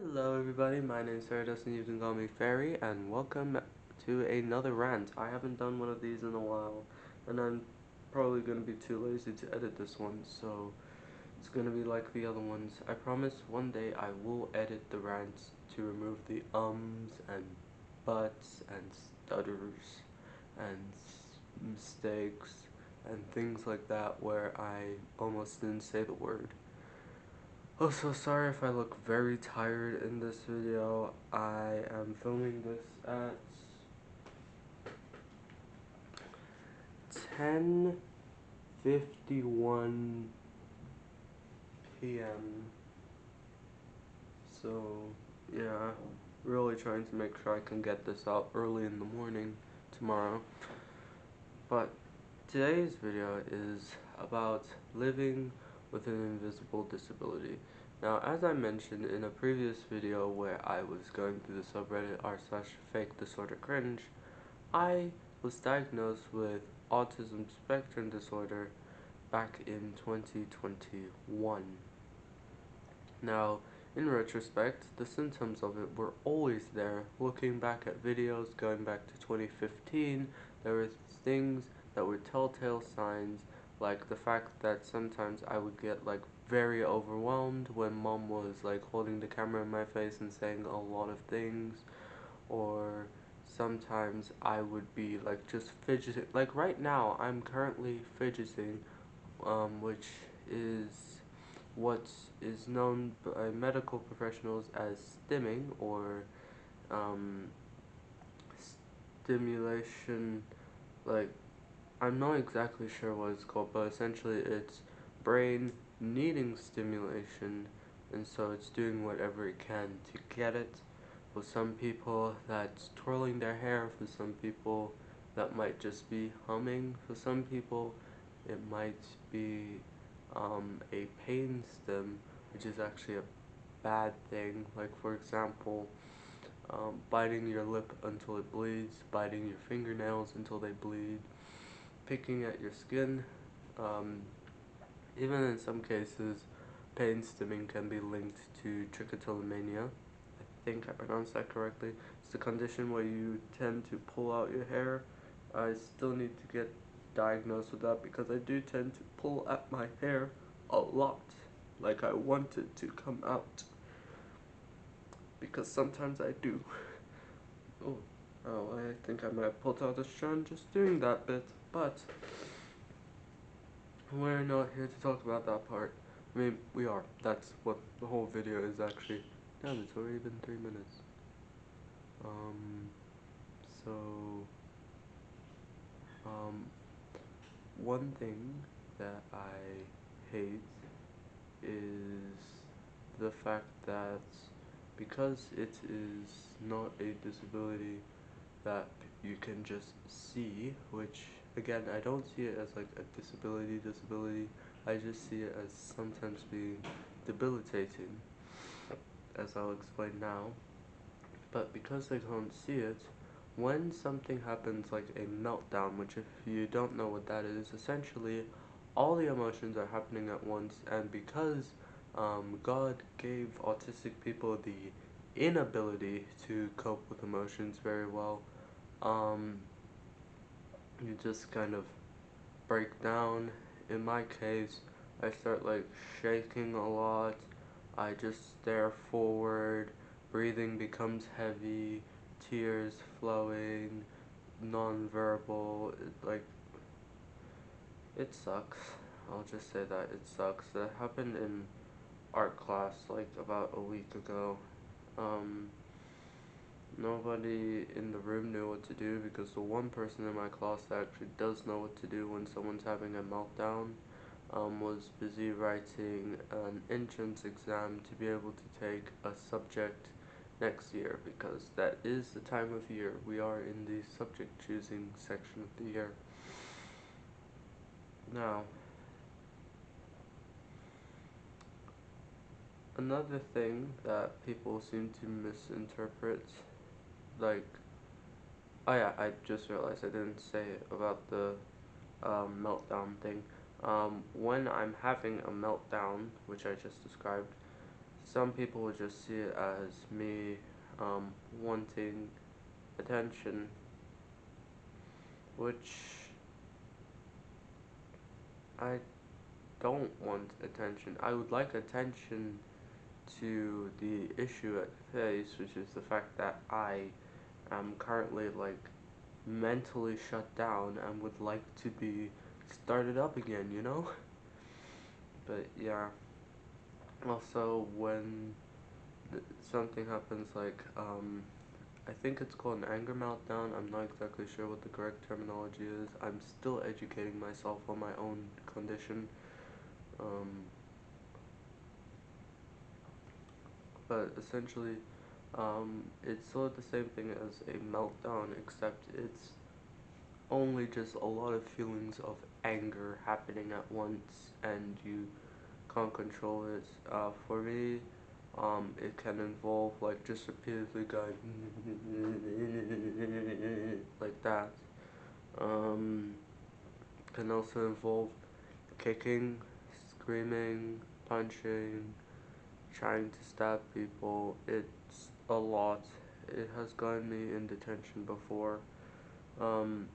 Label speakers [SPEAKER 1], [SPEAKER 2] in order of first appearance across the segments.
[SPEAKER 1] Hello everybody, my name is Farados and you can call me Fairy, and welcome to another rant. I haven't done one of these in a while, and I'm probably going to be too lazy to edit this one, so it's going to be like the other ones. I promise one day I will edit the rants to remove the ums and buts and stutters and mistakes and things like that where I almost didn't say the word. Also, sorry if I look very tired in this video. I am filming this at 10:51 p.m. So, yeah, really trying to make sure I can get this out early in the morning tomorrow. But today's video is about living with an invisible disability. Now, as I mentioned in a previous video where I was going through the subreddit r/fake disorder cringe, I was diagnosed with autism spectrum disorder back in 2021. Now, in retrospect, the symptoms of it were always there. Looking back at videos going back to 2015, there were things that were telltale signs, like the fact that sometimes I would get like very overwhelmed when mom was like holding the camera in my face and saying a lot of things, or sometimes I would be like just fidgeting. Like right now, I'm currently fidgeting, which is what is known by medical professionals as stimming, or um, stimulation. Like, I'm not exactly sure what it's called, but essentially it's brain needing stimulation, and so it's doing whatever it can to get it. For some people, that's twirling their hair. For some people, that might just be humming. For some people, it might be a pain stim, which is actually a bad thing. Like, for example, biting your lip until it bleeds, biting your fingernails until they bleed, picking at your skin. Um, Even in some cases, pain stimming can be linked to trichotillomania. I think I pronounced that correctly. It's a condition where you tend to pull out your hair. I still need to get diagnosed with that because I do tend to pull at my hair a lot. Like I want it to come out. Because sometimes I do. Oh, I think I might have pulled out a strand just doing that bit, but we're not here to talk about that part. I mean, we are. That's what the whole video is actually. Damn, it's already been 3 minutes. Um, so, um, one thing that I hate is the fact that because it is not a disability that you can just see, which again, I don't see it as like a disability, I just see it as sometimes being debilitating, as I'll explain now. But because I can't see it, when something happens like a meltdown, which if you don't know what that is, essentially all the emotions are happening at once, and because God gave autistic people the inability to cope with emotions very well, um, you just kind of break down. In my case, I start like shaking a lot. I just stare forward. Breathing becomes heavy. Tears flowing. Non-verbal. It sucks. I'll just say that it sucks. That happened in art class like about a week ago. Um, Nobody in the room knew what to do because the one person in my class that actually does know what to do when someone's having a meltdown was busy writing an entrance exam to be able to take a subject next year, because that is the time of year. We are in the subject choosing section of the year. Now, another thing that people seem to misinterpret, like, oh yeah, I just realized I didn't say about the meltdown thing. When I'm having a meltdown, which I just described, some people would just see it as me wanting attention, which I don't want attention. I would like attention to the issue at face, which is the fact that I am currently like mentally shut down and would like to be started up again, you know? But yeah, also when something happens like, I think it's called an anger meltdown. I'm not exactly sure what the correct terminology is. I'm still educating myself on my own condition. Um, but essentially, it's sort of the same thing as a meltdown, except it's only just a lot of feelings of anger happening at once, and you can't control it. For me, it can involve like just repeatedly going like that. Um, can also involve kicking, screaming, punching, trying to stab people. It's a lot. It has gotten me in detention before. Um,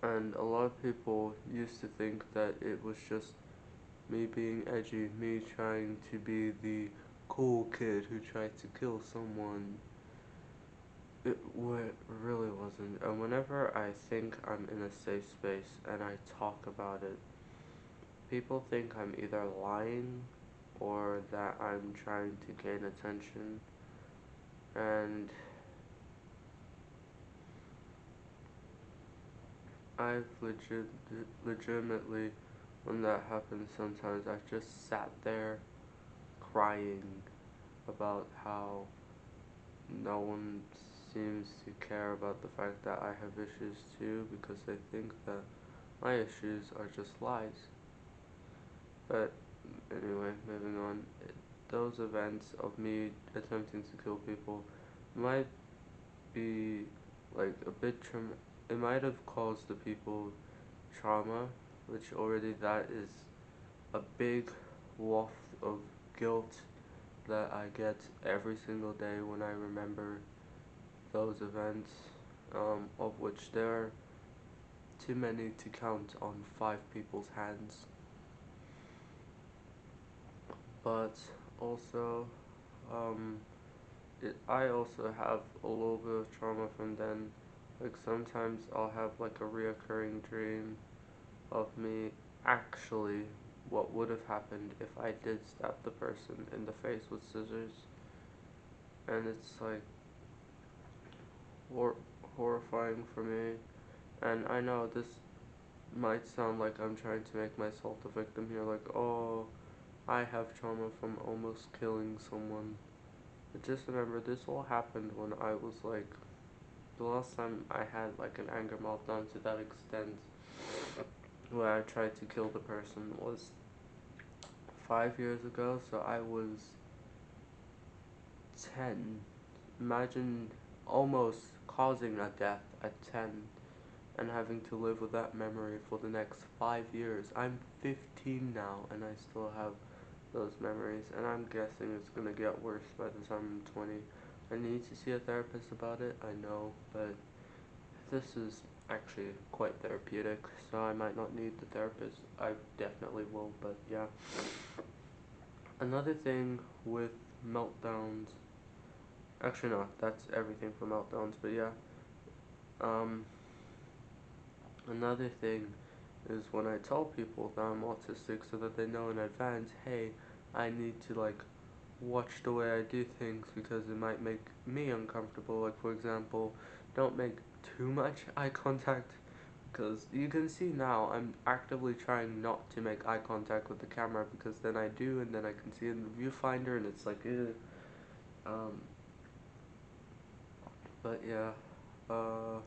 [SPEAKER 1] and a lot of people used to think that it was just me being edgy, me trying to be the cool kid who tried to kill someone. It really wasn't. And whenever I think I'm in a safe space and I talk about it, people think I'm either lying or that I'm trying to gain attention. And I've legitimately, when that happens sometimes, I've just sat there crying about how no one seems to care about the fact that I have issues too, because they think that my issues are just lies. But anyway, moving on. Those events of me attempting to kill people might be like a bit it might have caused the people trauma, which already that is a big waft of guilt that I get every single day when I remember those events, of which there are too many to count on 5 people's hands. But also, um, I also have a little bit of trauma from then. Like sometimes I'll have like a reoccurring dream of me actually what would have happened if I did stab the person in the face with scissors, and it's like hor- horrifying for me. And I know this might sound like I'm trying to make myself the victim here, like, oh, I have trauma from almost killing someone. But just remember, this all happened when I was like, the last time I had like an anger meltdown to that extent, where I tried to kill the person, was 5 years ago, so I was 10. Imagine almost causing a death at 10 and having to live with that memory for the next 5 years. I'm 15 now and I still have those memories, and I'm guessing it's gonna get worse by the time I'm 20. I need to see a therapist about it, I know, but this is actually quite therapeutic, so I might not need the therapist. I definitely will, but yeah. Another thing with meltdowns, actually no, that's everything for meltdowns, but yeah. Um, Another thing is when I tell people that I'm autistic so that they know in advance, hey, I need to like watch the way I do things because it might make me uncomfortable. Like for example, don't make too much eye contact, because you can see now I'm actively trying not to make eye contact with the camera, because then I do and then I can see it in the viewfinder and it's like, ew. Um, but yeah, a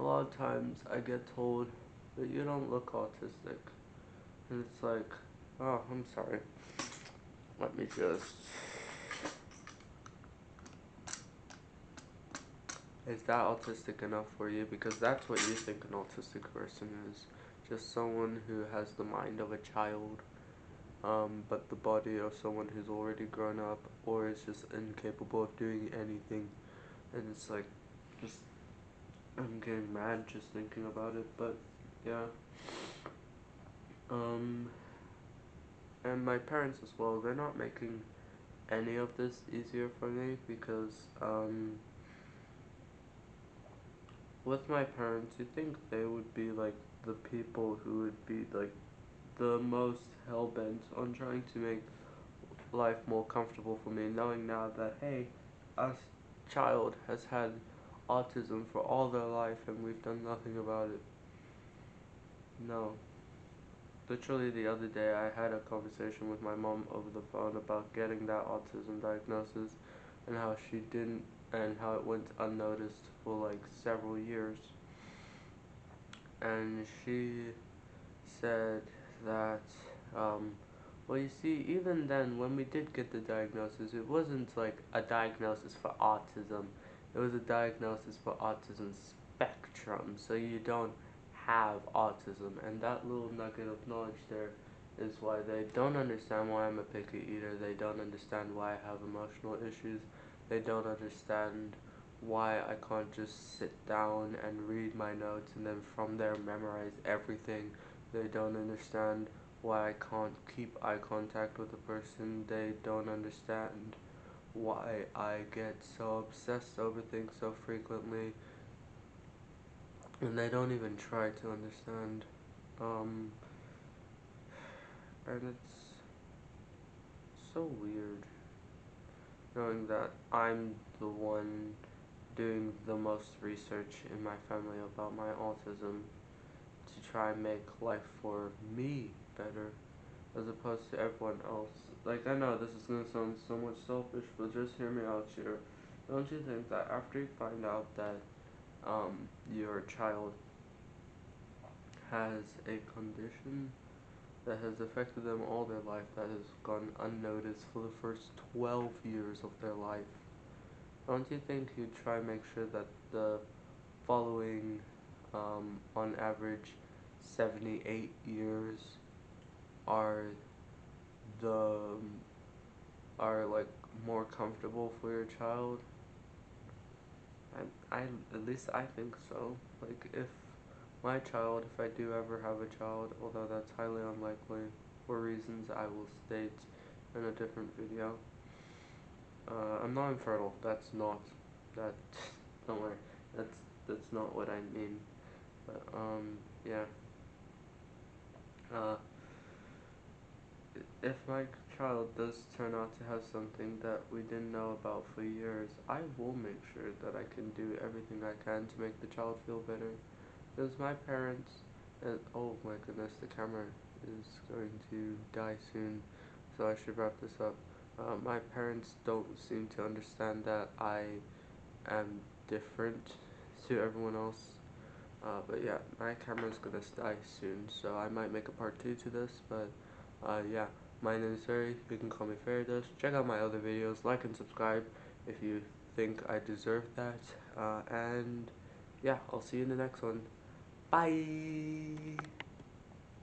[SPEAKER 1] lot of times I get told that you don't look autistic, and it's like, oh, I'm sorry. Let me just. Is that autistic enough for you? Because that's what you think an autistic person is. Just someone who has the mind of a child. but the body of someone who's already grown up or is just incapable of doing anything. And it's like, just, I'm getting mad just thinking about it, but yeah. Um, and my parents as well, they're not making any of this easier for me because, with my parents, you think they would be like the people who would be like the most hell bent on trying to make life more comfortable for me, knowing now that, hey, a child has had autism for all their life and we've done nothing about it. No. Literally the other day I had a conversation with my mom over the phone about getting that autism diagnosis and how she didn't, and how it went unnoticed for like several years. And she said that, well, you see, even then, when we did get the diagnosis, it wasn't like a diagnosis for autism. It was a diagnosis for autism spectrum, so you don't have autism. And that little nugget of knowledge there is why they don't understand why I'm a picky eater. They don't understand why I have emotional issues. They don't understand why I can't just sit down and read my notes and then from there memorize everything. They don't understand why I can't keep eye contact with a person. They don't understand why I get so obsessed over things so frequently. And they don't even try to understand. Um, and it's so weird knowing that I'm the one doing the most research in my family about my autism to try and make life for me better as opposed to everyone else. Like, I know this is gonna sound so much selfish, but just hear me out here. Don't you think that after you find out that your child has a condition that has affected them all their life, that has gone unnoticed for the first 12 years of their life, don't you think you'd try and make sure that the following, on average, 78 years are the are like more comfortable for your child? I at least I think so. Like, if my child, if I do ever have a child, although that's highly unlikely for reasons I will state in a different video. I'm not infertile. That's not that. Don't worry. That's not what I mean. But yeah. Uh, if my child does turn out to have something that we didn't know about for years, I will make sure that I can do everything I can to make the child feel better. Because my parents, and oh my goodness, the camera is going to die soon, so I should wrap this up. My parents don't seem to understand that I am different to everyone else. But yeah, my camera's gonna die soon, so I might make a part 2 to this, but yeah, my name is Fairy, you can call me Fairy Dust. Check out my other videos, like and subscribe if you think I deserve that, and yeah, I'll see you in the next one. Bye!